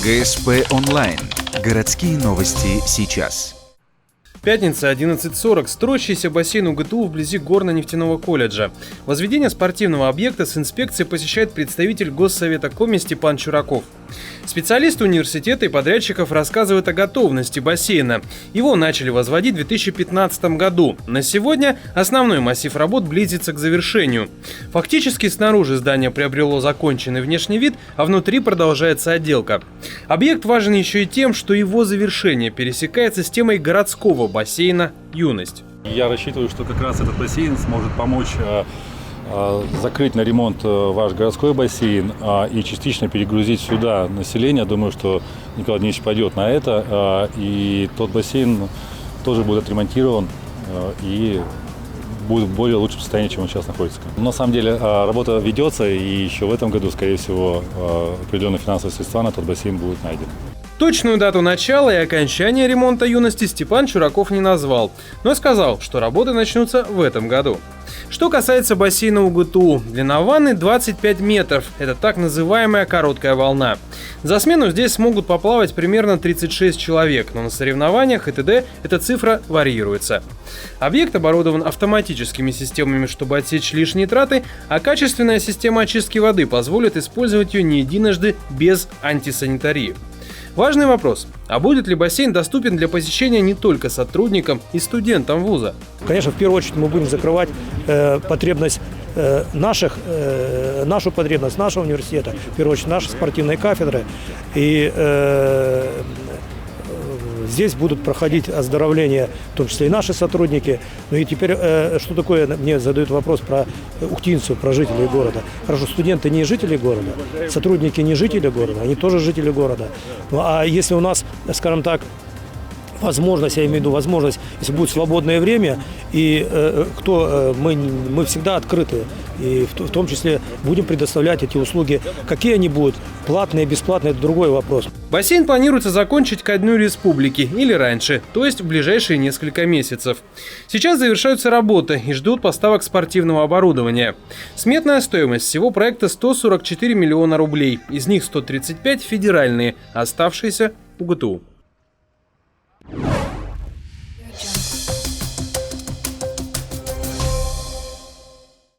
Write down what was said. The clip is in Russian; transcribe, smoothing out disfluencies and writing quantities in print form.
ГСП онлайн. Городские новости сейчас. Пятница, 11:40. Строящийся бассейн УГТУ вблизи горно-нефтяного колледжа. Возведение спортивного объекта с инспекцией посещает представитель Госсовета Коми Степан Чураков. Специалисты университета и подрядчиков рассказывают о готовности бассейна. Его начали возводить в 2015 году. На сегодня основной массив работ близится к завершению. Фактически снаружи здание приобрело законченный внешний вид, а внутри продолжается отделка. Объект важен еще и тем, что его завершение пересекается с темой городского бассейна «Юность». Я рассчитываю, что как раз этот бассейн сможет помочь закрыть на ремонт ваш городской бассейн и частично перегрузить сюда население. Думаю, что Николай Дмитриевич пойдет на это, и тот бассейн тоже будет отремонтирован и будет в более лучшем состоянии, чем он сейчас находится. На самом деле работа ведется, и еще в этом году, скорее всего, определенные финансовые средства на тот бассейн будут найдены. Точную дату начала и окончания ремонта «Юности» Степан Чураков не назвал, но сказал, что работы начнутся в этом году. Что касается бассейна УГТУ, длина ванны 25 метров, это так называемая короткая волна. За смену здесь смогут поплавать примерно 36 человек, но на соревнованиях и т.д. эта цифра варьируется. Объект оборудован автоматическими системами, чтобы отсечь лишние траты, а качественная система очистки воды позволит использовать ее не единожды без антисанитарии. Важный вопрос. А будет ли бассейн доступен для посещения не только сотрудникам и студентам вуза? Конечно, в первую очередь мы будем закрывать потребность нашу потребность нашего университета, в первую очередь нашей спортивной кафедры. И здесь будут проходить оздоровление, в том числе и наши сотрудники. Ну и теперь, что такое, мне задают вопрос про ухтинцев, про жителей города. Хорошо, студенты не жители города, сотрудники не жители города, они тоже жители города. Ну, а если у нас, скажем так, возможность, я имею в виду возможность, если будет свободное время, и мы всегда открыты, и в том числе будем предоставлять эти услуги. Какие они будут, платные, бесплатные, это другой вопрос. Бассейн планируется закончить ко Дню Республики или раньше, то есть в ближайшие несколько месяцев. Сейчас завершаются работы и ждут поставок спортивного оборудования. Сметная стоимость всего проекта 144 миллиона рублей, из них 135 федеральные, оставшиеся УГТУ.